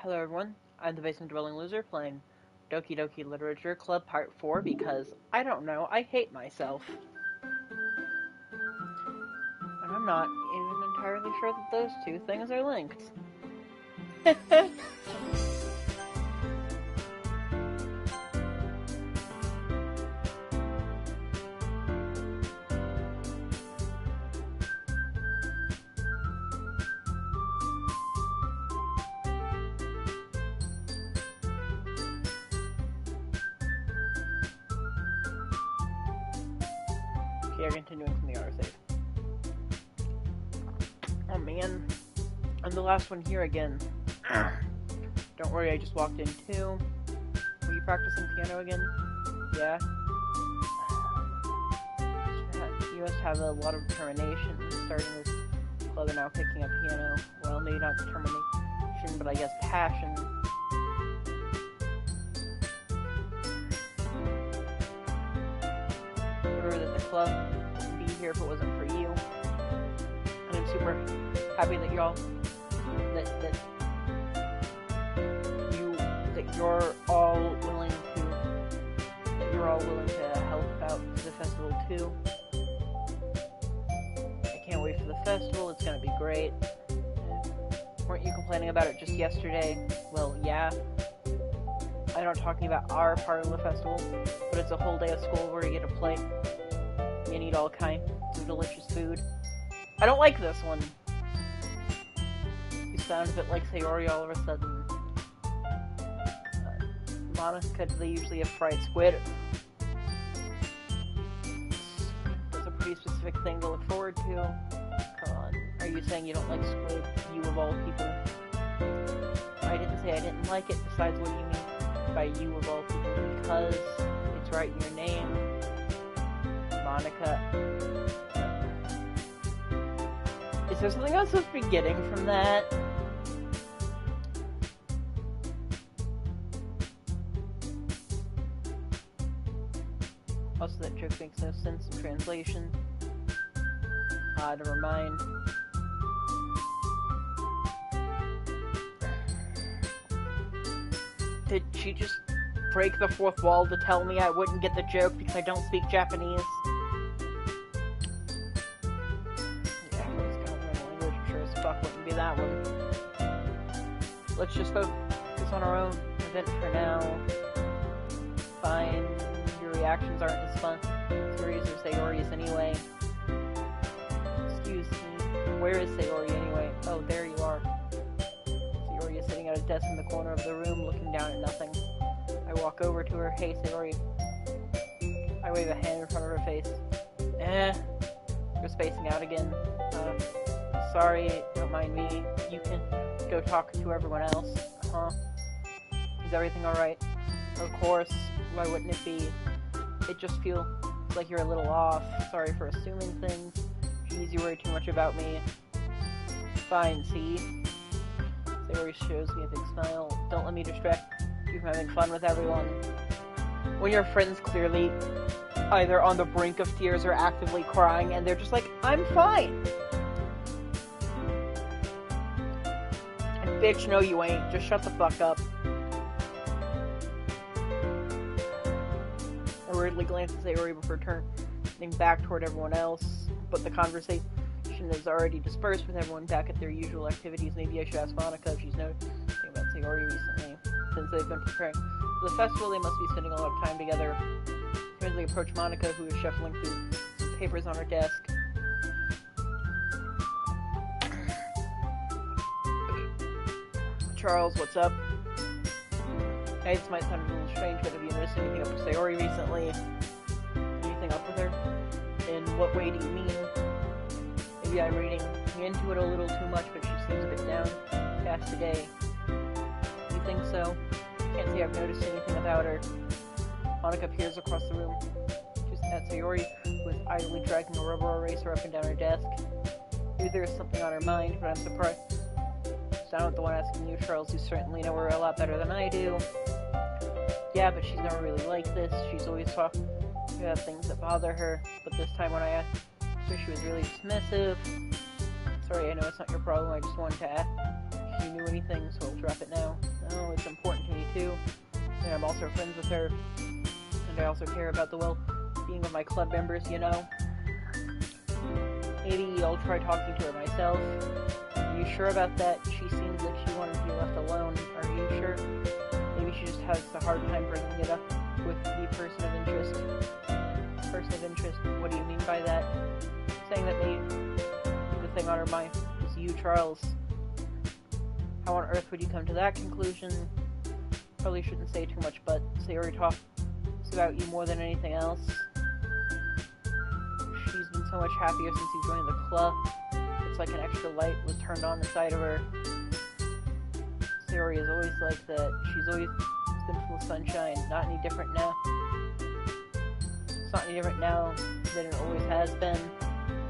Hello everyone, I'm the Basement Dwelling Loser playing Doki Doki Literature Club Part 4 because, I don't know, I hate myself. And I'm not even entirely sure that those two things are linked. Okay, we're continuing from the autosave. Oh man, I'm the last one here again. Don't worry, I just walked in too. Were you practicing piano again? Yeah? You must have a lot of determination starting this club and now picking up piano. Well, maybe not determination, but I guess passion. Remember that the club wouldn't be here if it wasn't for you. And I'm super happy that y'all you're all willing to help out the festival too. I can't wait for the festival, it's gonna be great. Weren't you complaining about it just yesterday? Well, yeah. I'm not talking about our part of the festival, but it's a whole day of school where you get to play and eat all kinds of delicious food. I don't like this one. You sound a bit like Sayori all of a sudden. Monica, do they usually have fried squid? That's a pretty specific thing to look forward to. Come on. Are you saying you don't like squid? You of all people. I didn't say I didn't like it. Besides, what do you mean by you of all people? Because it's right in your name. Monica. Is there something I'm supposed to be getting from that? Also, that joke makes no sense in translation. Never mind. Did she just break the fourth wall to tell me I wouldn't get the joke because I don't speak Japanese? Yeah, it's kind of my language. I'm sure as fuck wouldn't be that one. Let's just focus on our own event for now. Fine. Reactions aren't as fun serious as Sayori's anyway. Excuse me, where is Sayori anyway? Oh, there you are. Sayori is sitting at a desk in the corner of the room looking down at nothing. I walk over to her. Hey, Sayori. I wave a hand in front of her face. We're spacing out again. Sorry, don't mind me. You can go talk to everyone else. Is everything alright? Of course. Why wouldn't it be? It just feels like you're a little off. Sorry for assuming things. Jeez, you worry too much about me. Fine, see? Sayori shows me a big smile. Don't let me distract you from having fun with everyone. When your friend's clearly either on the brink of tears or actively crying, and they're just like, I'm fine! And bitch, no you ain't. Just shut the fuck up. I weirdly glance at Sayori before turning back toward everyone else, but the conversation is already dispersed with everyone back at their usual activities. Maybe I should ask Monica if she's noticed anything about Sayori recently. Since they've been preparing for the festival, they must be spending a lot of time together. As they approach Monica, who is shuffling through some papers on her desk. Charles, what's up? Hey, this might sound a little strange, but have you noticed anything up with Sayori recently? Anything up with her? In what way do you mean? Maybe I'm reading into it a little too much, but she seems a bit downcast today. You think so? Can't say I've noticed anything about her. Monica peers across the room, just at Sayori, who is idly dragging a rubber eraser up and down her desk. Maybe there is something on her mind, but I'm surprised. I'm not the one asking you, Charles. You certainly know her a lot better than I do. Yeah, but she's never really like this. She's always talking about things that bother her. But this time when I asked her, she was really dismissive. Sorry, I know it's not your problem. I just wanted to ask. if you knew anything, so I'll drop it now. No, it's important to me too. And I'm also friends with her. And I also care about the well-being of my club members, you know. Maybe I'll try talking to her myself. Are you sure about that? She seems like she wanted to be left alone. Are you sure? Maybe she just has a hard time bringing it up with the person of interest. Person of interest? What do you mean by that? Saying that the thing on her mind is you, Charles. How on earth would you come to that conclusion? Probably shouldn't say too much, but Sayori talks about you more than anything else. She's been so much happier since you joined the club. It's like an extra light was turned on inside of her. Sayori is always like that. She's always been full of sunshine. Not any different now. It's not any different now than it always has been.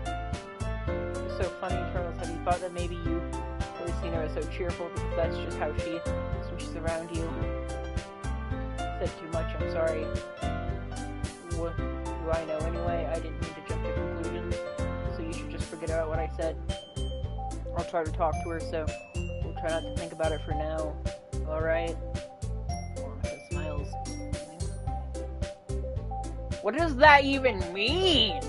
It's so funny, Charles. Have you thought that maybe you always seen her as so cheerful because that's just how she is when she's around you? I said too much, I'm sorry. What do I know anyway? I didn't mean to jump to conclusions, so you should just forget about what I said. I'll try to talk to her, so we'll try not to think about it for now. Alright? Monica smiles. What does that even mean?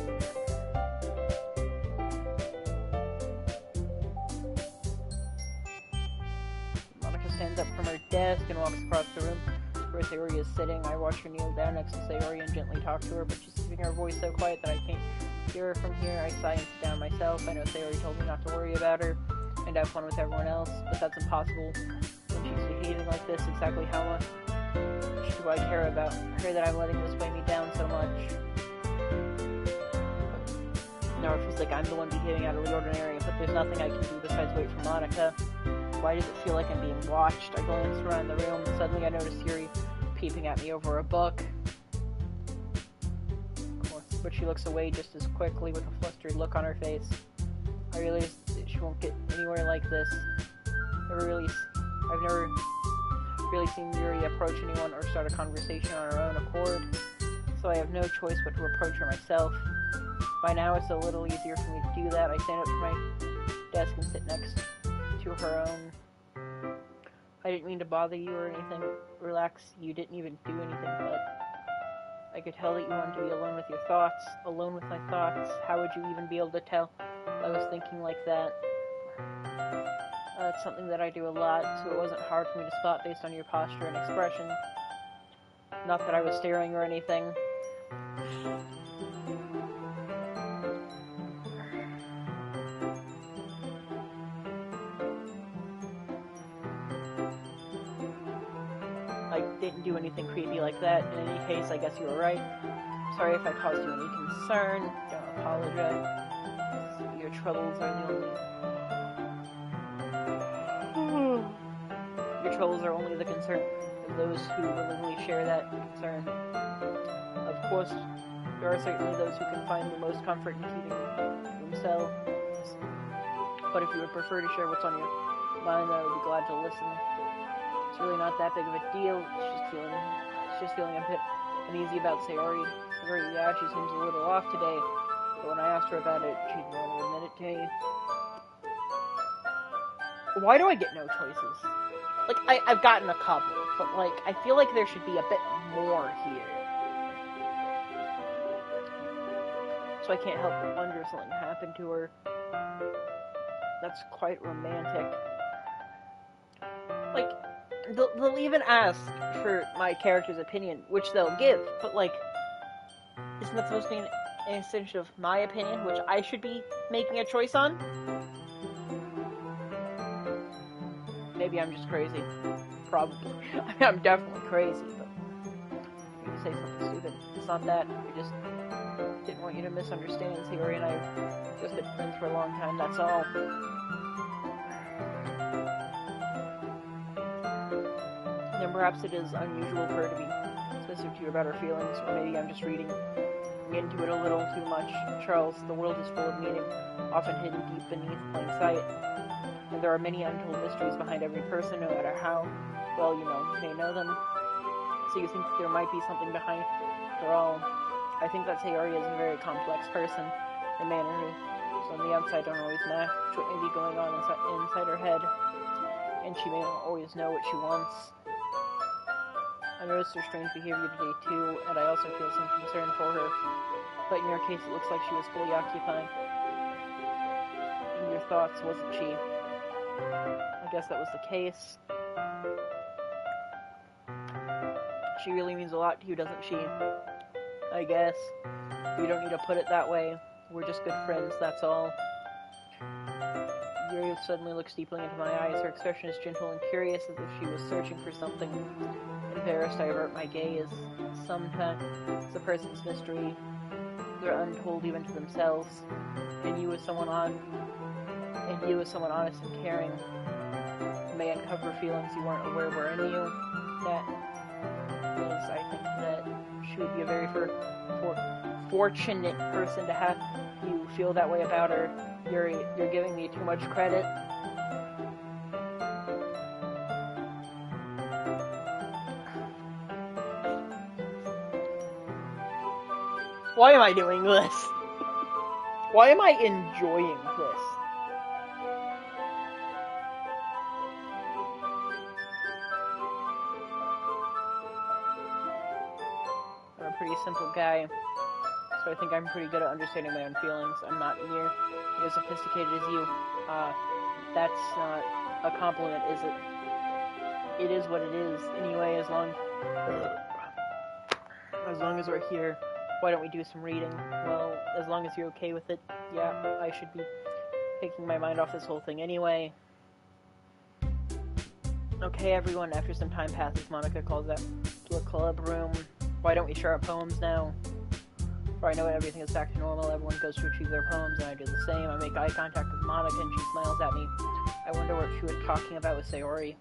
Monica stands up from her desk and walks across the room where Sayori is sitting. I watch her kneel down next to Sayori and gently talk to her, but she's keeping her voice so quiet that I can't hear her from here. I sigh and sit down myself. I know Sayori told me not to worry about her and have fun with everyone else, but that's impossible when she's behaving like this. Exactly how much do I care about her that I'm letting this weigh me down so much? Now it feels like I'm the one behaving out of the ordinary, but there's nothing I can do besides wait for Monica. Why does it feel like I'm being watched? I glance around the room. Suddenly I notice Yuri peeping at me over a book. But she looks away just as quickly with a flustered look on her face. I realize that she won't get anywhere like this. I've never really seen Yuri approach anyone or start a conversation on her own accord, so I have no choice but to approach her myself. By now it's a little easier for me to do that. I stand up to my desk and sit next to her own. I didn't mean to bother you or anything. Relax, you didn't even do anything, but I could tell that you wanted to be alone with your thoughts. Alone with my thoughts. How would you even be able to tell I was thinking like that? It's something that I do a lot, so it wasn't hard for me to spot based on your posture and expression. Not that I was staring or anything. I didn't do anything creepy like that. In any case, I guess you were right. Sorry if I caused you any concern. Don't apologize. Your troubles are the only... Your troubles are only the concern of those who willingly share that concern. Of course, there are certainly those who can find the most comfort in keeping themselves. But if you would prefer to share what's on your mind, then I would be glad to listen. It's really not that big of a deal. It's just feeling a bit uneasy about Sayori. Yeah, she seems a little off today. But when I asked her about it, she didn't want to admit it to me. Why do I get no choices? Like, I've gotten a couple, but, like, I feel like there should be a bit more here. So I can't help but wonder if something happened to her. That's quite romantic. Like, they'll even ask for my character's opinion, which they'll give, but, like, isn't that supposed to be an extension of my opinion, which I should be making a choice on? Maybe I'm just crazy. Probably. I mean, I'm definitely crazy, but you can say something stupid. It's not that. I just didn't want you to misunderstand. Sayori and I have just been friends for a long time, that's all. And perhaps it is unusual for her to be sensitive to you about her feelings, or maybe I'm just reading into it a little too much. Charles, the world is full of meaning, often hidden deep beneath plain sight. And there are many untold mysteries behind every person, no matter how well you may know them. So you think that there might be something behind it all. I think that Sayori is a very complex person. The manner on the outside don't always match what may be going on inside her head. and she may not always know what she wants. I noticed her strange behavior today too, and I also feel some concern for her. But in your case, it looks like she was fully occupied. In your thoughts, wasn't she? I guess that was the case. She really means a lot to you, doesn't she? I guess. You don't need to put it that way. We're just good friends, that's all. Yuri suddenly looks deeply into my eyes. Her expression is gentle and curious, as if she was searching for something. Embarrassed, I avert my gaze. Sometimes it's a person's mystery. They're untold even to themselves. And you as someone honest and caring may uncover feelings you weren't aware were in you. That is, I think that she would be a very fortunate person to have you feel that way about her. Yuri, you're giving me too much credit. Why am I doing this? Why am I enjoying this? I'm a pretty simple guy, so I think I'm pretty good at understanding my own feelings. I'm not near as sophisticated as you. That's not a compliment, is it? It is what it is. Anyway, as long as we're here, why don't we do some reading? Well, as long as you're okay with it, yeah, I should be taking my mind off this whole thing anyway. Okay, everyone, after some time passes, Monica calls out to a club room. Why don't we share our poems now? Before I know it, everything is back to normal. Everyone goes to retrieve their poems, and I do the same. I make eye contact with Monica, and she smiles at me. I wonder what she was talking about with Sayori.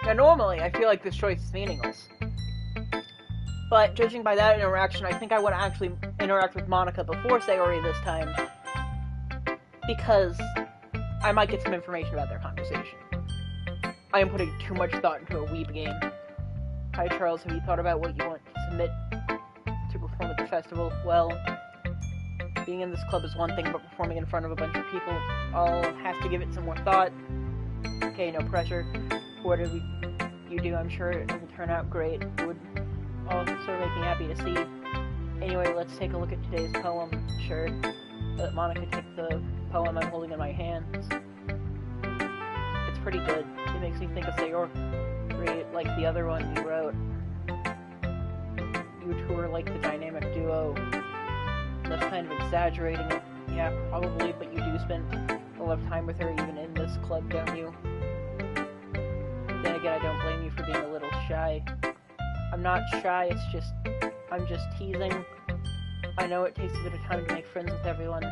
Now, normally, I feel like this choice is meaningless. But judging by that interaction, I think I want to actually interact with Monica before Sayori this time. Because I might get some information about their conversation. I am putting too much thought into a weeb game. Hi, Charles, have you thought about what you want to submit to perform at the festival? Well, being in this club is one thing, but performing in front of a bunch of people, I'll have to give it some more thought. Okay, no pressure. Whatever you do, I'm sure it will turn out great. It would also make me happy to see. Anyway, let's take a look at today's poem. Sure. Let Monica take the poem I'm holding in my hands. It's pretty good. It makes me think of Sayori, like the other one you wrote. You two are like the dynamic duo. That's kind of exaggerating it. Yeah, probably, but you do spend a lot of time with her even in this club, don't you? Then again, I don't blame you for being a little shy. I'm not shy, I'm just teasing. I know it takes a bit of time to make friends with everyone.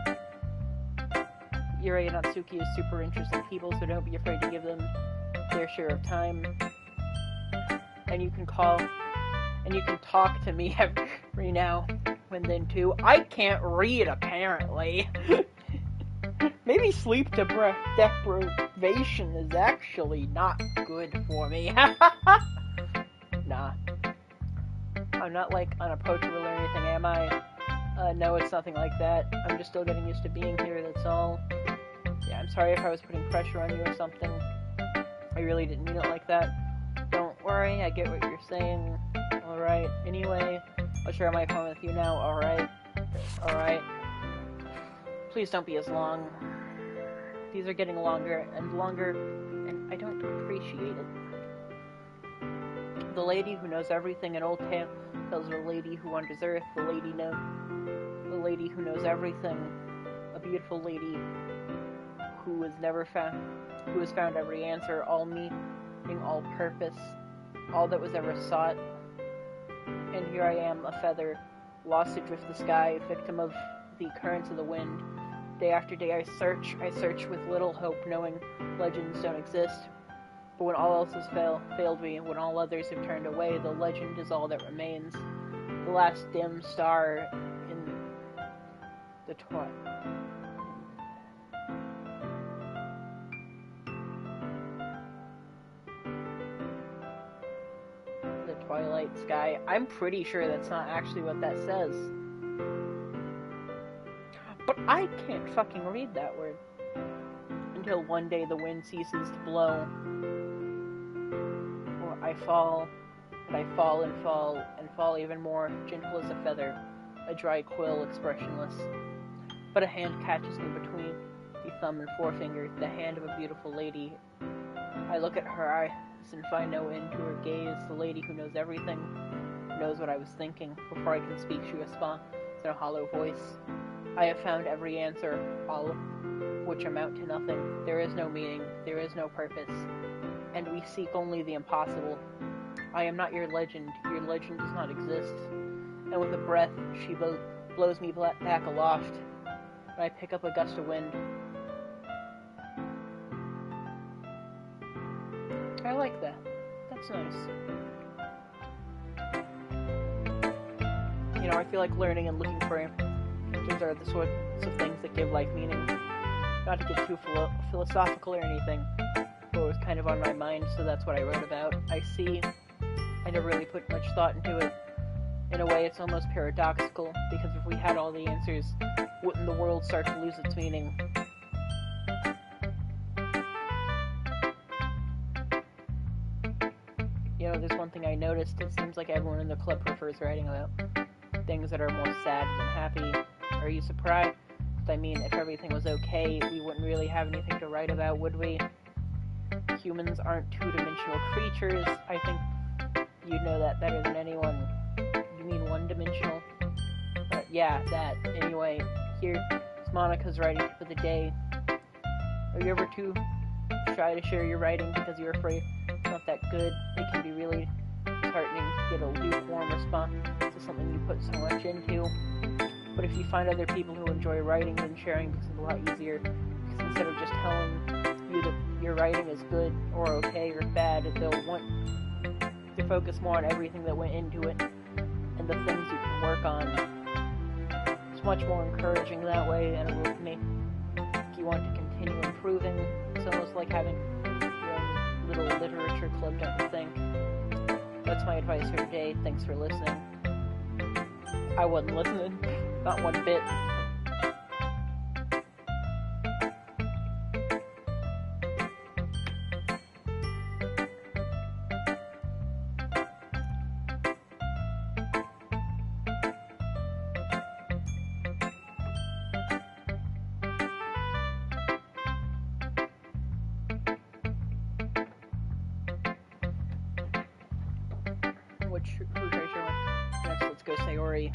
Yuri and Natsuki are super interesting people, so don't be afraid to give them their share of time. And you can talk to me every now and then too. I can't read, apparently. Maybe sleep deprivation is actually not good for me. Nah. I'm not, like, unapproachable or anything, am I? No, it's nothing like that. I'm just still getting used to being here, that's all. Yeah, I'm sorry if I was putting pressure on you or something. I really didn't mean it like that. Don't worry, I get what you're saying. Alright, anyway, I'll share my phone with you now, alright? Alright. Please don't be as long. These are getting longer, and I don't appreciate it. The lady who knows everything in old tale tells the lady who wanders earth, the lady who knows everything, a beautiful lady who has found every answer, all meaning, all purpose, all that was ever sought. And here I am, a feather, lost adrift the sky, victim of the currents of the wind. Day after day I search with little hope, knowing legends don't exist. But when all else has failed me, and when all others have turned away, the legend is all that remains. The last dim star in the twilight. starlight sky. I'm pretty sure that's not actually what that says. But I can't fucking read that word. Until one day the wind ceases to blow. Or I fall, and I fall and fall, and fall even more, gentle as a feather, a dry quill, expressionless. But a hand catches me between the thumb and forefinger, the hand of a beautiful lady. I look at her eyes and find no end to her gaze, the lady who knows everything, knows what I was thinking. Before I can speak, she responds in a hollow voice. I have found every answer, all of which amount to nothing. There is no meaning, there is no purpose, and we seek only the impossible. I am not your legend does not exist. And with a breath, she blows me back aloft, and I pick up a gust of wind. I like that. That's nice. You know, I feel like learning and looking for answers are the sorts of things that give life meaning. Not to get too philosophical or anything, but it was kind of on my mind, so that's what I wrote about. I never really put much thought into it. In a way, it's almost paradoxical, because if we had all the answers, wouldn't the world start to lose its meaning? You know, there's one thing I noticed. It seems like everyone in the club prefers writing about things that are more sad than happy. Are you surprised? I mean, if everything was okay, we wouldn't really have anything to write about, would we? Humans aren't two-dimensional creatures. I think you'd know that better than anyone. You mean one-dimensional? Yeah, that. Anyway, here's Monica's writing for the day. Are you ever too shy to share your writing because you're afraid it's not that good? It can be really disheartening to get a lukewarm response to something you put so much into. But if you find other people who enjoy writing, then sharing becomes a lot easier. Because instead of just telling you that your writing is good or okay or bad, they'll want to focus more on everything that went into it and the things you can work on. It's much more encouraging that way, and it will make you want to continue improving. It's almost like having your own little literature club, don't you think? That's my advice for today. Thanks for listening. I wasn't listening. Not one bit. Who should I share one? Next, let's go Sayori.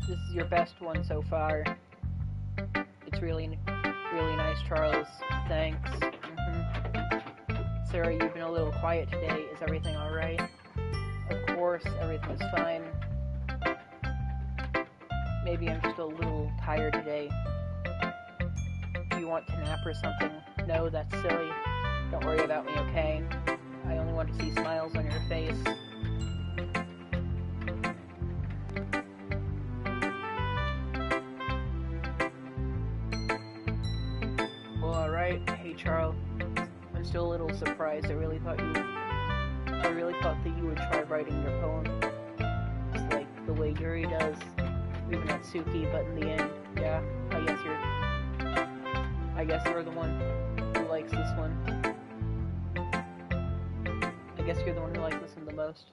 This is your best one so far. It's really nice, Charles. Thanks. Sarah, you've been a little quiet today. Is everything alright? Of course, everything's fine. Maybe I'm just a little tired today. Do you want to nap or something? No, that's silly. Don't worry about me, okay? I only want to see smiles on your face. Well, alright. Hey, Charles. I'm still a little surprised. I really thought that you would try writing your poem. Just like the way Yuri does. Even Natsuki, but in the end, yeah, I guess you're the one who likes this one. I guess you're the one who likes this one the most.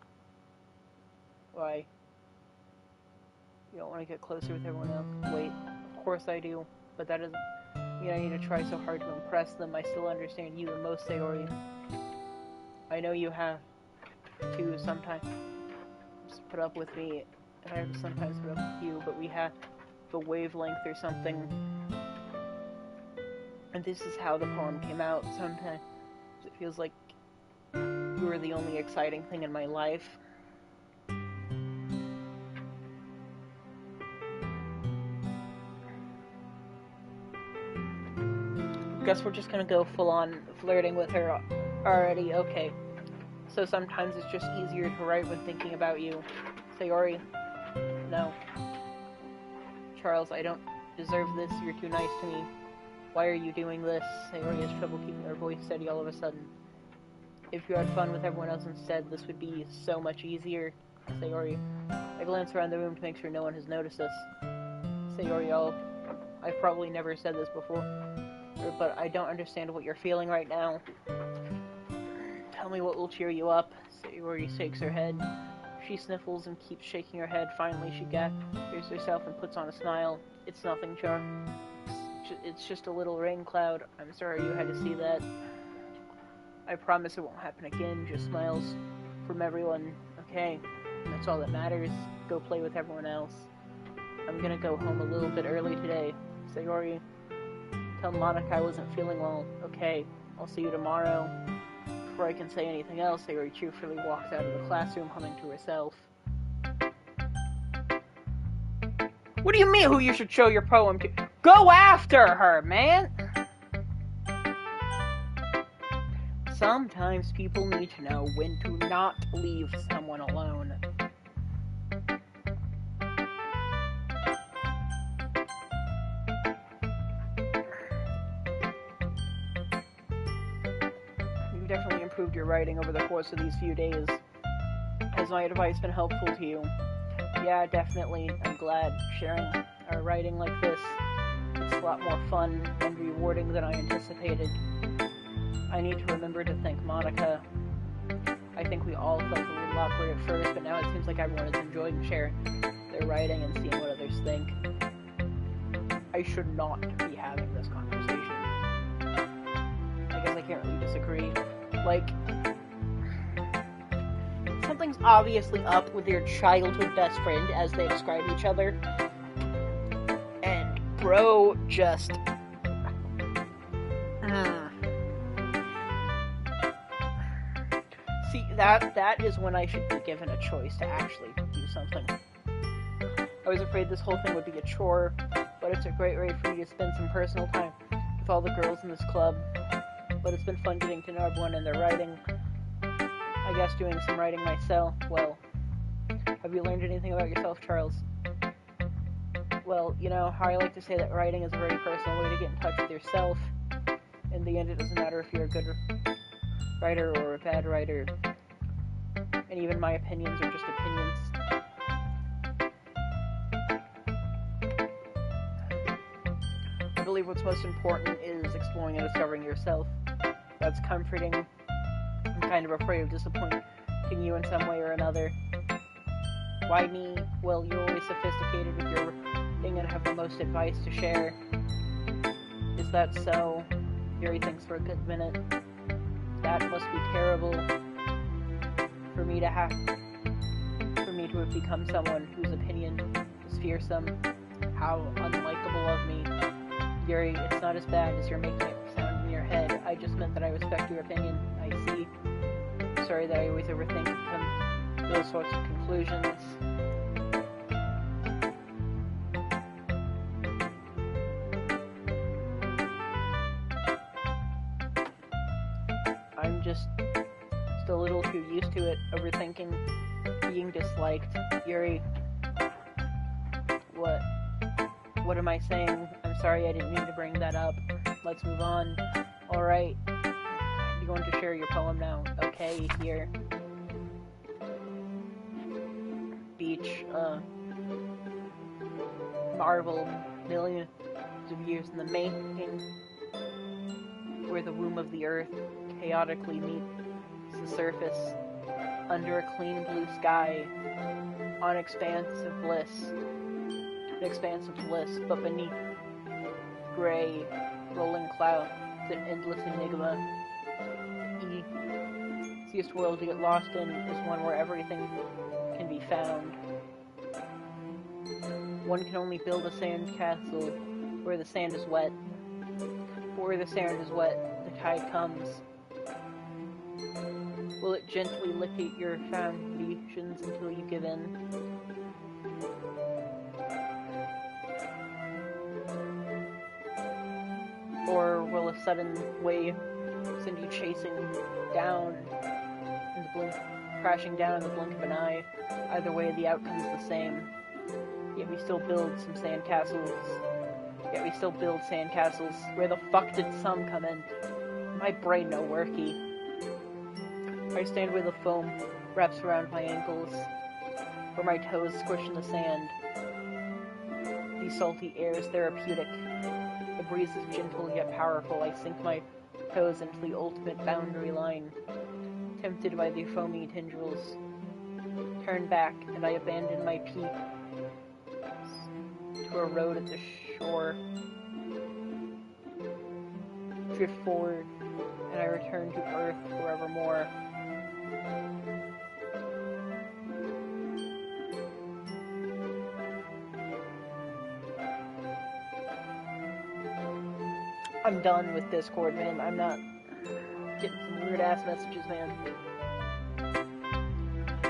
Why? You don't want to get closer with everyone else? Wait, of course I do, but that doesn't mean I need to try so hard to impress them. I still understand you the most, Sayori. I know you have to sometimes put up with me, and I have to sometimes put up with you, but we have a wavelength or something. And this is how the poem came out. Sometimes it feels like you were the only exciting thing in my life. Guess we're just gonna go full on flirting with her already. Okay. So sometimes it's just easier to write when thinking about you. Sayori. No. Charles, I don't deserve this. You're too nice to me. Why are you doing this? Sayori has trouble keeping her voice steady all of a sudden. If you had fun with everyone else instead, this would be so much easier. Sayori. I glance around the room to make sure no one has noticed us. Sayori, I've probably never said this before, but I don't understand what you're feeling right now. Tell me what will cheer you up. Sayori shakes her head. She sniffles and keeps shaking her head. Finally, she gathers herself and puts on a smile. It's nothing, Char. It's just a little rain cloud. I'm sorry you had to see that. I promise it won't happen again. Just smiles from everyone. Okay, that's all that matters. Go play with everyone else. I'm gonna go home a little bit early today. Sayori, tell Monica I wasn't feeling well. Okay, I'll see you tomorrow. Before I can say anything else, Sayori cheerfully walks out of the classroom, humming to herself. What do you mean who you should show your poem to? Go after her, man! Sometimes people need to know when to not leave someone alone. You've definitely improved your writing over the course of these few days. Has my advice been helpful to you? Yeah, definitely. I'm glad. Sharing our writing like this, it's a lot more fun and rewarding than I anticipated. I need to remember to thank Monica. I think we all felt a little awkward at first, but now it seems like everyone is enjoying sharing their writing and seeing what others think. I should not be having this conversation. I guess I can't really disagree. Like, something's obviously up with your childhood best friend as they describe each other. And bro just... See, that is when I should be given a choice to actually do something. I was afraid this whole thing would be a chore, but it's a great way for me to spend some personal time with all the girls in this club. But it's been fun getting to know everyone and their writing. I guess doing some writing myself. Well, have you learned anything about yourself, Charles? Well, you know how I like to say that writing is a very personal way to get in touch with yourself. In the end, it doesn't matter if you're a good writer or a bad writer. And even my opinions are just opinions. I believe what's most important is exploring and discovering yourself. That's comforting. I'm kind of afraid of disappointing you in some way or another. Why me? Well, you're always sophisticated with your writing and have the most advice to share. Is that so? Yuri thinks for a good minute. That must be terrible for me to have become someone whose opinion is fearsome. How unlikable of me. Yuri, it's not as bad as you're making it sound in your head. I just meant that I respect your opinion. I see. Sorry that I always overthink those sorts of conclusions. I'm just a little too used to it, overthinking, being disliked. Yuri, what am I saying? I'm sorry, I didn't mean to bring that up. Let's move on. Alright. You're going to share your poem now. Okay, here. Beach, marvel, millions of years in the making, where the womb of the earth chaotically meets the surface, under a clean blue sky, on an expanse of bliss, but beneath gray, rolling clouds, an endless enigma. The easiest world to get lost in is one where everything can be found. One can only build a sand castle where the sand is wet. But where the sand is wet, the tide comes. Will it gently lick at your foundations until you give in? Or will a sudden wave send you chasing down in the blink, crashing down in the blink of an eye? Either way, the outcome is the same. Yet we still build some sandcastles. Where the fuck did some come in? My brain no worky. I stand where the foam wraps around my ankles, where my toes squish in the sand. The salty air is therapeutic. The breeze is gentle yet powerful. I sink my toes into the ultimate boundary line, tempted by the foamy tendrils. Turn back, and I abandon my peak to a road at the shore. Drift forward, and I return to Earth forevermore. I'm done with Discord, man. I'm not getting some weird-ass messages, man.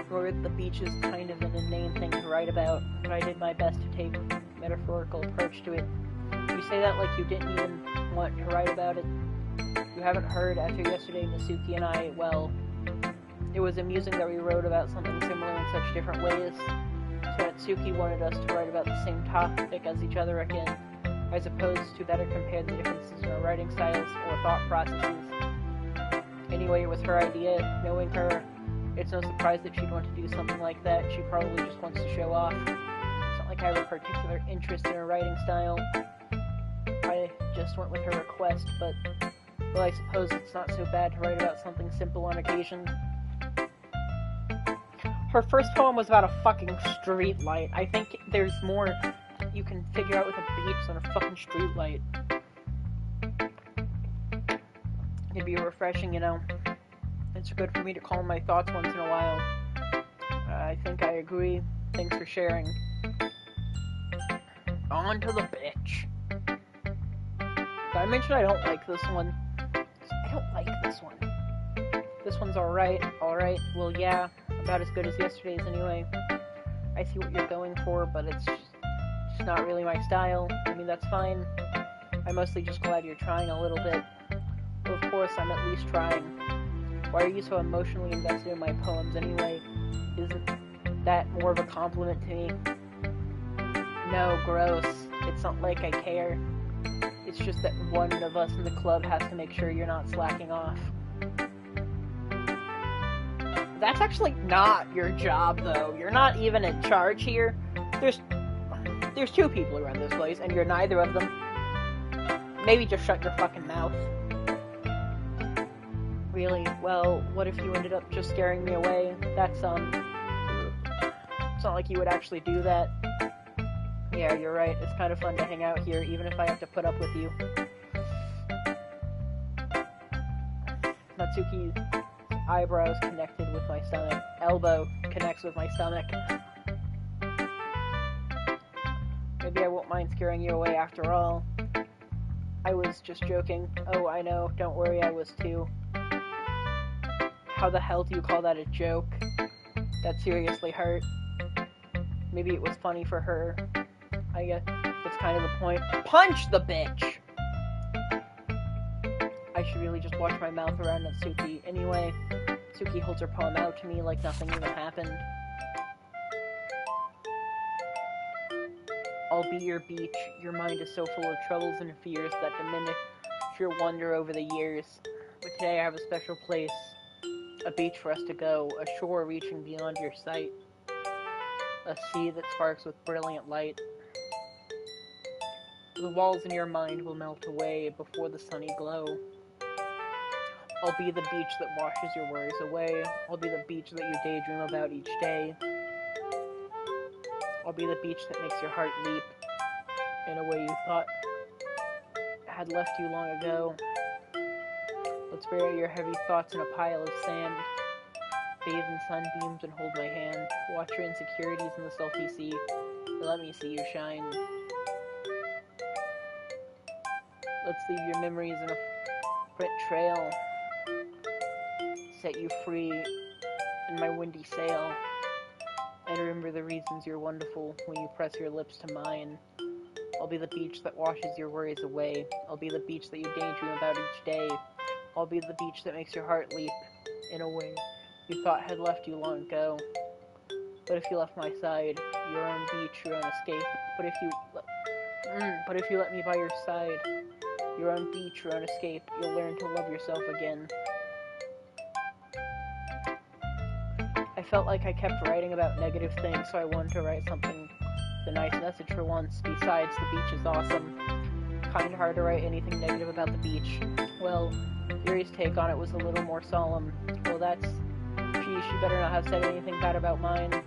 Or the beach is kind of an inane thing to write about, but I did my best to take a metaphorical approach to it. You say that like you didn't even want to write about it. You haven't heard after yesterday, Natsuki and I, well, it was amusing that we wrote about something similar in such different ways. So Natsuki wanted us to write about the same topic as each other again, as opposed to better compare the differences in our writing styles or thought processes. Anyway, it was her idea. Knowing her, it's no surprise that she'd want to do something like that. She probably just wants to show off. It's not like I have a particular interest in her writing style. I just went with her request, but, well, I suppose it's not so bad to write about something simple on occasion. Her first poem was about a fucking street light. I think there's more you can figure out with a beach than a fucking street light. It'd be refreshing, you know. It's good for me to calm my thoughts once in a while. I think I agree. Thanks for sharing. On to the bitch. Did I mention I don't like this one? I don't like this one. This one's alright. Alright, well, yeah. About as good as yesterday's anyway. I see what you're going for, but it's just not really my style. I mean, that's fine. I'm mostly just glad you're trying a little bit. Well, of course, I'm at least trying. Why are you so emotionally invested in my poems anyway? Isn't that more of a compliment to me? No, gross. It's not like I care. It's just that one of us in the club has to make sure you're not slacking off. That's actually not your job, though. You're not even in charge here. There's two people who run this place, and you're neither of them. Maybe just shut your fucking mouth. Really? Well, what if you ended up just scaring me away? That's, it's not like you would actually do that. Yeah, you're right. It's kind of fun to hang out here, even if I have to put up with you. Natsuki's eyebrows connected with my stomach. Elbow connects with my stomach. Maybe I won't mind scaring you away after all. I was just joking. Oh, I know. Don't worry, I was too. How the hell do you call that a joke? That seriously hurt. Maybe it was funny for her. I guess that's kind of the point. Punch the bitch! I should really just watch my mouth around Natsuki. Anyway, Natsuki holds her poem out to me like nothing even happened. I'll be your beach. Your mind is so full of troubles and fears that diminish your wonder over the years. But today I have a special place. A beach for us to go. A shore reaching beyond your sight. A sea that sparks with brilliant light. The walls in your mind will melt away before the sunny glow. I'll be the beach that washes your worries away. I'll be the beach that you daydream about each day. I'll be the beach that makes your heart leap in a way you thought had left you long ago. Let's bury your heavy thoughts in a pile of sand. Bathe in sunbeams and hold my hand. Watch your insecurities in the salty sea. Let me see you shine. Let's leave your memories in a footprint trail. Set you free in my windy sail. And remember the reasons you're wonderful when you press your lips to mine. I'll be the beach that washes your worries away. I'll be the beach that you daydream about each day. I'll be the beach that makes your heart leap in a way you thought had left you long ago. But if you left my side, your own beach, your own escape. But if you let me by your side, your own beach, your own escape, you'll learn to love yourself again. felt like I kept writing about negative things, so I wanted to write something with a nice message for once. Besides, the beach is awesome. Kinda hard to write anything negative about the beach. Well, Yuri's take on it was a little more solemn. Well, she better not have said anything bad about mine.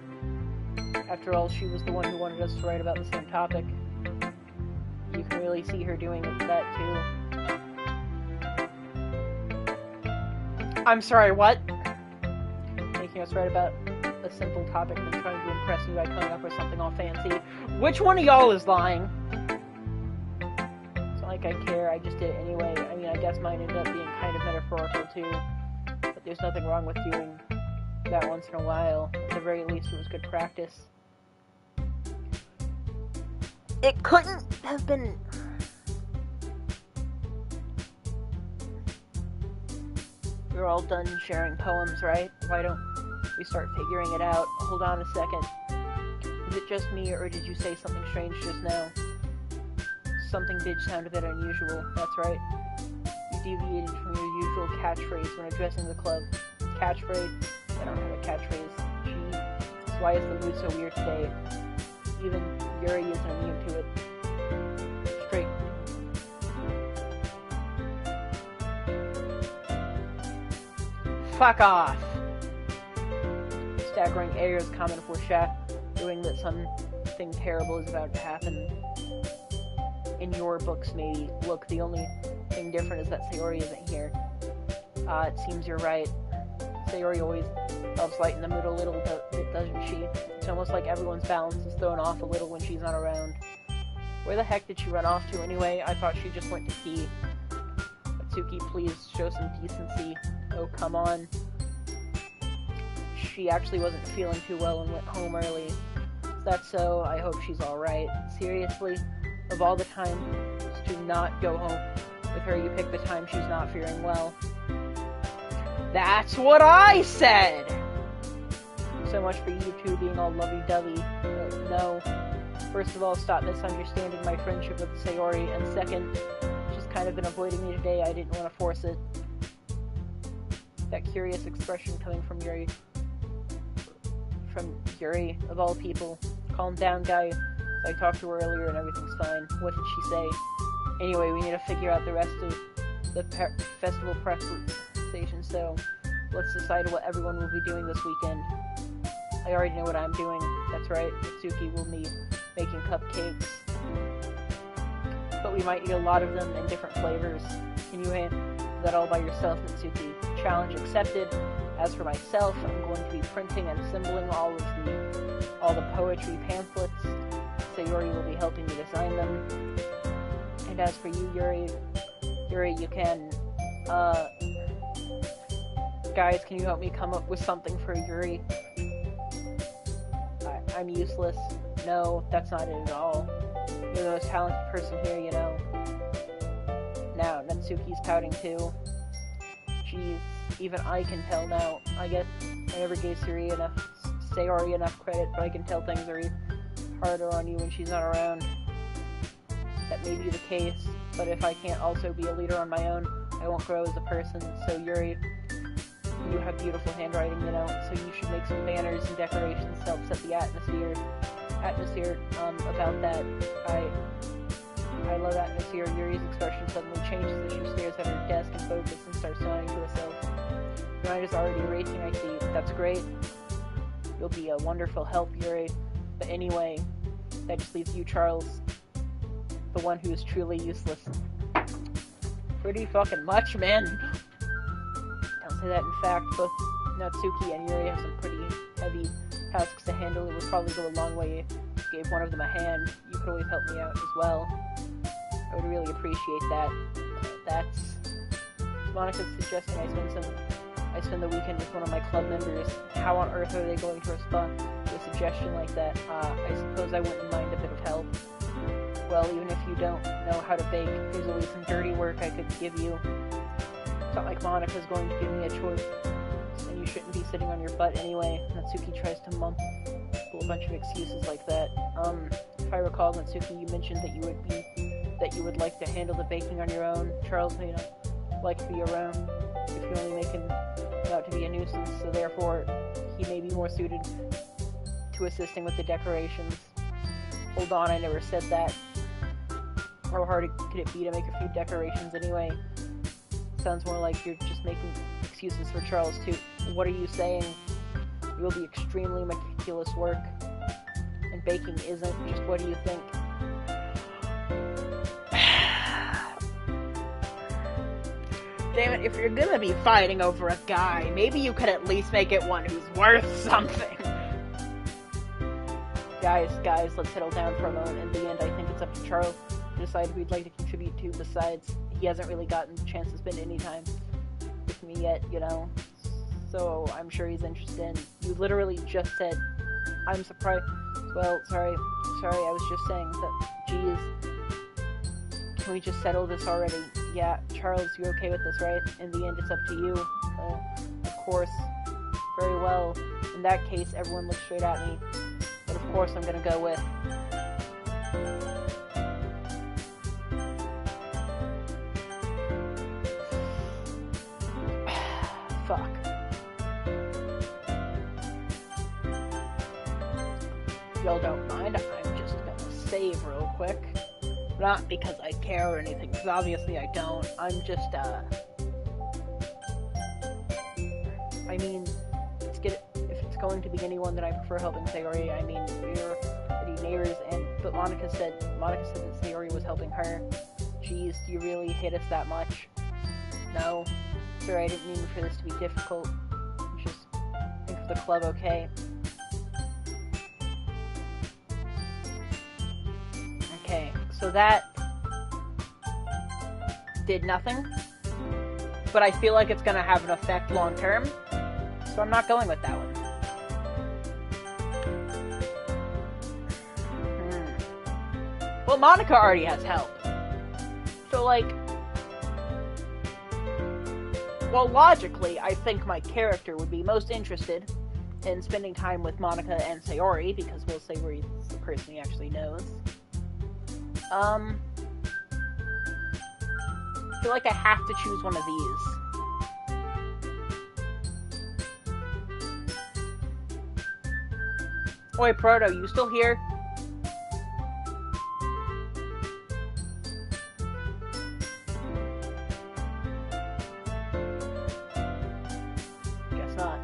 After all, she was the one who wanted us to write about the same topic. You can really see her doing that too. I'm sorry, what? Making us write about a simple topic and then trying to impress you by coming up with something all fancy. Which one of y'all is lying? It's not like I care, I just did it anyway. I mean, I guess mine ended up being kind of metaphorical too. But there's nothing wrong with doing that once in a while. At the very least, it was good practice. It couldn't have been... We're all done sharing poems, right? Why don't we start figuring it out? Hold on a second. Is it just me, or did you say something strange just now? Something did sound a bit unusual, that's right. You deviated from your usual catchphrase when addressing the club. Catchphrase? I don't have a catchphrase. Gee, so why is the mood so weird today? Even Yuri isn't immune to it. Straight. Fuck off! Staggering air is common foreshadowing that something terrible is about to happen. In your books, maybe. Look, the only thing different is that Sayori isn't here. It seems you're right. Sayori always helps lighten the mood a little bit, doesn't she? It's almost like everyone's balance is thrown off a little when she's not around. Where the heck did she run off to anyway? I thought she just went to pee. Atsuki, please show some decency. Oh, come on. She actually wasn't feeling too well and went home early. Is that so? I hope she's alright. Seriously? Of all the times to not go home with her, you pick the time she's not feeling well. That's what I said! So much for you two being all lovey-dovey. No. First of all, stop misunderstanding my friendship with Sayori, and second, she's kind of been avoiding me today. I didn't want to force it. That curious expression coming from Yuri. From Yuri, of all people. Calm down, guy. I talked to her earlier and everything's fine. What did she say? Anyway, we need to figure out the rest of the festival preparation, so let's decide what everyone will be doing this weekend. I already know what I'm doing. That's right, Mitsuki will be making cupcakes. But we might eat a lot of them in different flavors. Can you handle that all by yourself, Mitsuki? Challenge accepted. As for myself, I'm going to be printing and assembling all the poetry pamphlets. Sayori will be helping me design them. And as for you, Yuri, you can, guys, can you help me come up with something for Yuri? I'm useless. No, that's not it at all. You're the most talented person here, you know. Now, Natsuki's pouting too. Jeez, even I can tell now. I guess I never gave Sayori enough credit, but I can tell things are harder on you when she's not around. That may be the case, but if I can't also be a leader on my own, I won't grow as a person. So Yuri, you have beautiful handwriting, you know, so you should make some banners and decorations to help set the atmosphere about that. I love that atmosphere. Yuri's expression suddenly changes as she stares at her desk and focuses and starts nodding to herself. Your mind is already racing, I see. That's great. You'll be a wonderful help, Yuri. But anyway, that just leaves you, Charles. The one who is truly useless. Pretty fucking much, man. Don't say that. In fact, both Natsuki and Yuri have some pretty heavy tasks to handle. It would probably go a long way if you gave one of them a hand. You could always help me out as well. I would really appreciate that. That's... Monica's suggesting I spend the weekend with one of my club members. How on earth are they going to respond to a suggestion like that? I suppose I wouldn't mind a bit of help. Well, even if you don't know how to bake, there's always some dirty work I could give you. It's not like Monica's going to give me a choice, and you shouldn't be sitting on your butt anyway. Natsuki tries to mumble a bunch of excuses like that. If I recall, Natsuki, you mentioned that you would like to handle the baking on your own. Charles may not like to be around if you only make him out to be a nuisance, so therefore he may be more suited to assisting with the decorations. Hold on, I never said that. How hard could it be to make a few decorations anyway? Sounds more like you're just making excuses for Charles too. What are you saying? It will be extremely meticulous work. And baking isn't. Just what do you think? Damn it, if you're gonna be fighting over a guy, maybe you could at least make it one who's worth something. Guys, let's settle down for a moment. In the end, I think it's up to Charles to decide who he'd like to contribute to. Besides, he hasn't really gotten the chance to spend any time with me yet, you know? So, I'm sure he's interested in. You literally just said, I'm surprised. Well, sorry, I was just saying that, geez. Can we just settle this already? Yeah, Charles, you okay with this, right? In the end, it's up to you. Of course. Very well. In that case, everyone looks straight at me. But of course, I'm gonna go with... Fuck. Y'all don't mind, I'm just gonna save real quick. Not because I care or anything, because obviously I don't. I'm just, I mean, if it's going to be anyone that I prefer helping Sayori, I mean, we're pretty neighbors, but Monica said that Sayori was helping her. Jeez, do you really hate us that much? No. Sorry, I didn't mean for this to be difficult. Just think of the club, okay? Okay, so that did nothing, but I feel like it's gonna have an effect long term, so I'm not going with that one. Well, Monica already has help, so like, well, logically, I think my character would be most interested in spending time with Monica and Sayori, because well, Sayori's the person he actually knows. I feel like I have to choose one of these. Oi, Proto, you still here? Guess not.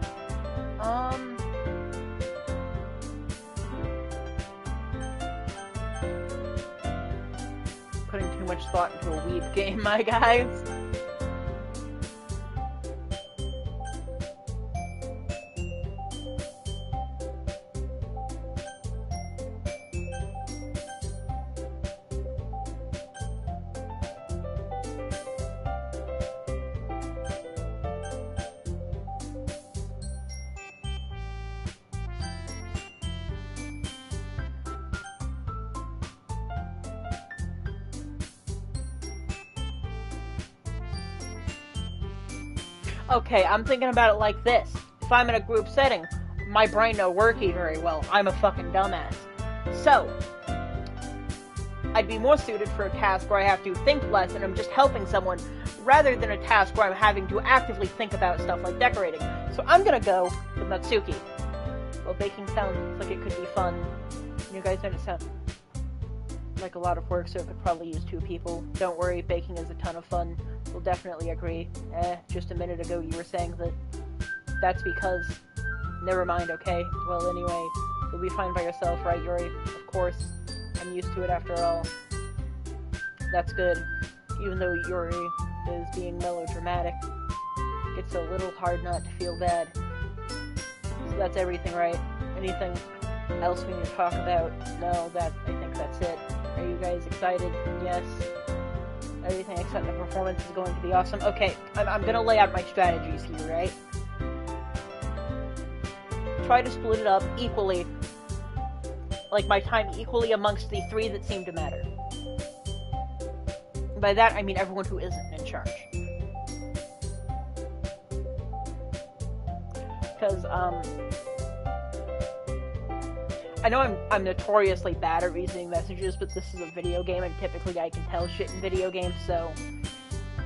Putting too much thought into a weed game, my guys. Okay, I'm thinking about it like this. If I'm in a group setting, my brain no working very well. I'm a fucking dumbass. So, I'd be more suited for a task where I have to think less and I'm just helping someone, rather than a task where I'm having to actively think about stuff like decorating. So I'm gonna go with Natsuki. Well, baking sounds like it could be fun. You guys don't sound like a lot of work, so it could probably use 2 people. Don't worry, baking is a ton of fun. We'll definitely agree. Just a minute ago you were saying that that's because... Never mind, okay? Well, anyway, you'll be fine by yourself, right, Yuri? Of course. I'm used to it after all. That's good. Even though Yuri is being melodramatic, it's a little hard not to feel bad. So that's everything, right? Anything else we need to talk about? No, I think that's it. Are you guys excited? Yes. Everything except the performance is going to be awesome. Okay, I'm gonna lay out my strategies here, right? Try to split it up equally, like my time equally amongst the 3 that seem to matter. By that, I mean everyone who isn't in charge. Because, I know I'm notoriously bad at reading messages, but this is a video game, and typically I can tell shit in video games, so...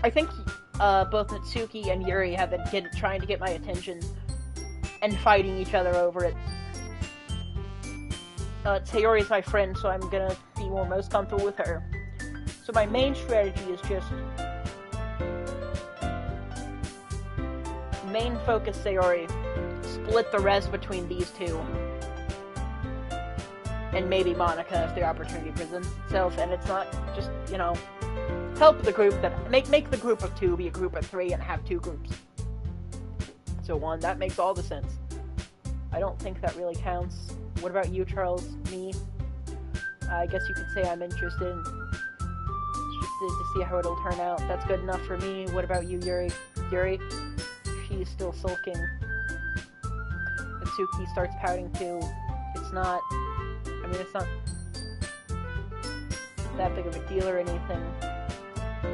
I think, both Natsuki and Yuri have been trying to get my attention and fighting each other over it. Sayori's my friend, so I'm gonna be most comfortable with her. So my main strategy is just main focus Sayori, split the rest between these two, and maybe Monica if the opportunity presents itself, and it's not just, you know, help the group that make the group of 2 be a group of 3 and have 2 groups. So that makes all the sense. I don't think that really counts. What about you, Charles? Me? I guess you could say I'm interested to see how it'll turn out. That's good enough for me. What about you, Yuri? Yuri? She's still sulking. Mitsuki starts pouting too. It's not that big of a deal or anything.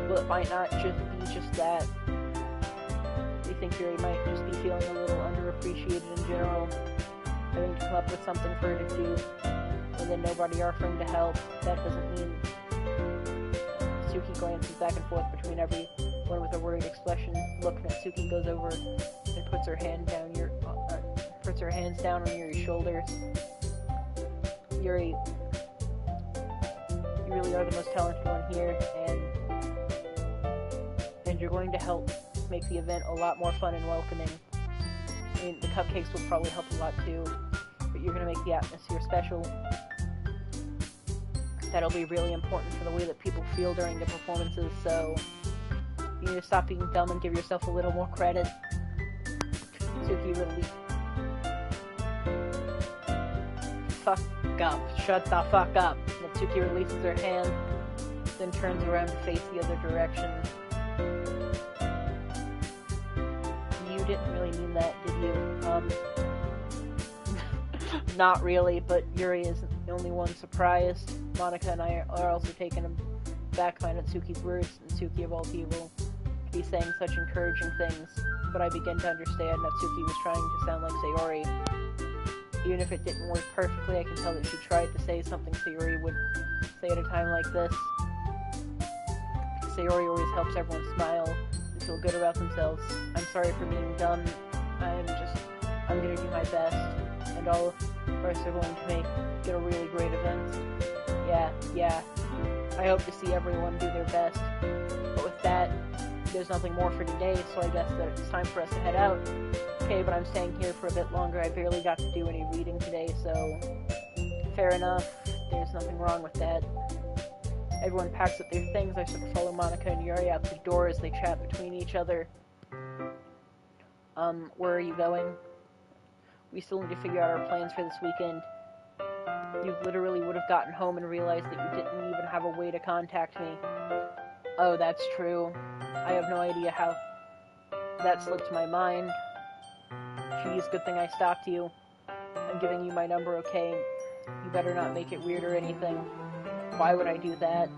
Well, it might not just be just that. I think Yuri might just be feeling a little underappreciated in general. Having to come up with something for her to do, and then nobody offering to help. That doesn't mean... Mitsuki glances back and forth between everyone with a worried expression. Look, Mitsuki goes over and puts her hands down on Yuri's shoulders. Yuri, you really are the most talented one here, and you're going to help make the event a lot more fun and welcoming. I mean, the cupcakes will probably help a lot too, but you're going to make the atmosphere special. That'll be really important for the way that people feel during the performances, so you need to stop being dumb and give yourself a little more credit. Mitsuki really... Fuck up. Shut the fuck up. Mitsuki releases her hand, then turns around to face the other direction. You didn't really mean that, did you? Not really, but Yuri isn't the only one surprised. Monica and I are also taken aback by Natsuki's words. Natsuki, of all people, to be saying such encouraging things, but I begin to understand Natsuki was trying to sound like Sayori. Even if it didn't work perfectly, I can tell that she tried to say something Sayori would say at a time like this. Sayori always helps everyone smile and feel good about themselves. I'm sorry for being dumb. I'm gonna do my best, and all of us are going to make it a really great event. Yeah. I hope to see everyone do their best. But with that, there's nothing more for today, so I guess that it's time for us to head out. Okay, but I'm staying here for a bit longer. I barely got to do any reading today, so fair enough. There's nothing wrong with that. Everyone packs up their things. I sort of follow Monica and Yuri out the door as they chat between each other. Where are you going? We still need to figure out our plans for this weekend. You literally would have gotten home and realized that you didn't even have a way to contact me. Oh, that's true. I have no idea how that slipped my mind. Geez, good thing I stopped you. I'm giving you my number, okay? You better not make it weird or anything. Why would I do that?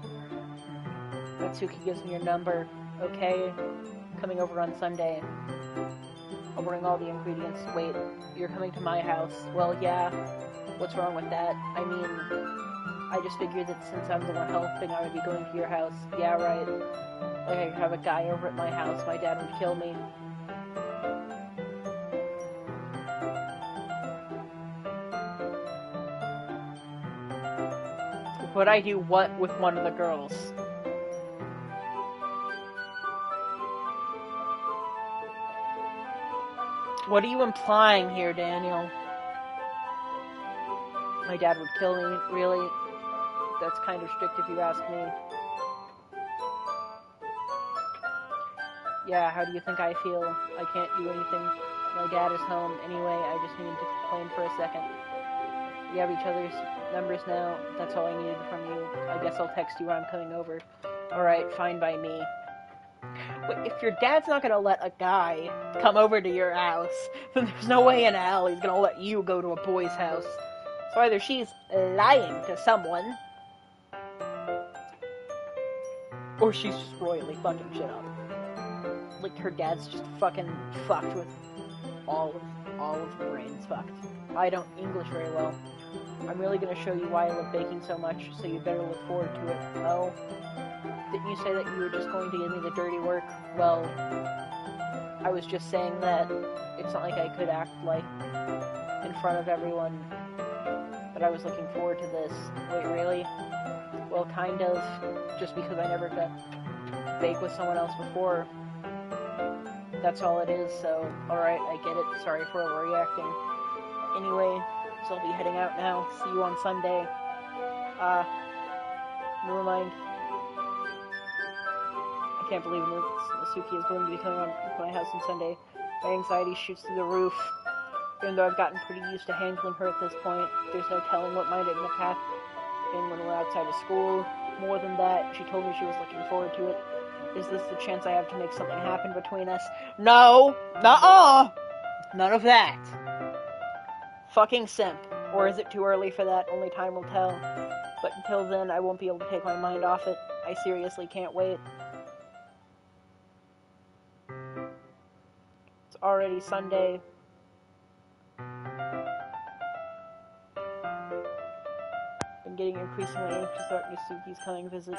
Natsuki gives me your number. Okay, coming over on Sunday. I'll bring all the ingredients. Wait, you're coming to my house? Well, yeah. What's wrong with that? I mean, I just figured that since I'm the one helping, I would be going to your house. Yeah, right. Like, I could have a guy over at my house. My dad would kill me. Would I do what with one of the girls? What are you implying here, Daniel? My dad would kill me, really? That's kind of strict if you ask me. Yeah, how do you think I feel? I can't do anything. My dad is home. Anyway, I just needed to complain for a second. We have each other's numbers now. That's all I needed from you. I guess I'll text you when I'm coming over. Alright, fine by me. Wait, if your dad's not gonna let a guy come over to your house, then there's no way in hell he's gonna let you go to a boy's house. So either she's lying to someone, or she's just royally fucking shit up. Like, her dad's just fucking fucked with all of the brains fucked. I don't English very well. I'm really gonna show you why I love baking so much, so you better look forward to it. Oh? Didn't you say that you were just going to give me the dirty work? Well, I was just saying that it's not like I could act like in front of everyone that I was looking forward to this. Wait, really? Well, kind of, just because I never got bake with someone else before. That's all it is, so, alright, I get it. Sorry for overreacting. Anyway, so I'll be heading out now. See you on Sunday. Never mind. I can't believe Nasuki is going to be coming on to my house on Sunday. My anxiety shoots through the roof. Even though I've gotten pretty used to handling her at this point, there's no telling what might end up happening when we're outside of school. More than that, she told me she was looking forward to it. Is this the chance I have to make something happen between us? No! Nuh-uh! None of that. Fucking simp. Or is it too early for that? Only time will tell. But until then, I won't be able to take my mind off it. I seriously can't wait. It's already Sunday. I'm getting increasingly anxious about Nasuki's coming visit.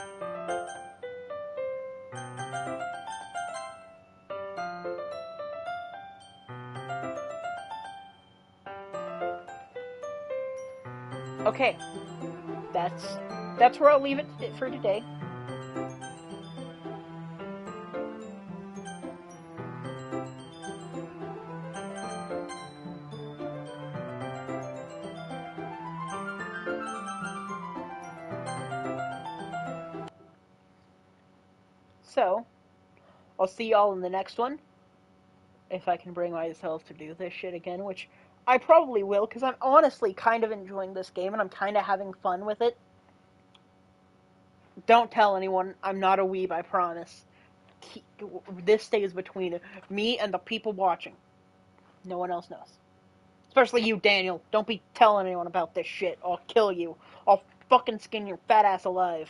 Okay, that's where I'll leave it for today. So, I'll see y'all in the next one. If I can bring myself to do this shit again, which I probably will, because I'm honestly kind of enjoying this game and I'm kind of having fun with it. Don't tell anyone. I'm not a weeb, I promise. This stays between me and the people watching. No one else knows. Especially you, Daniel. Don't be telling anyone about this shit. I'll kill you. I'll fucking skin your fat ass alive.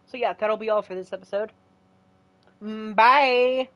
So yeah, that'll be all for this episode. Bye!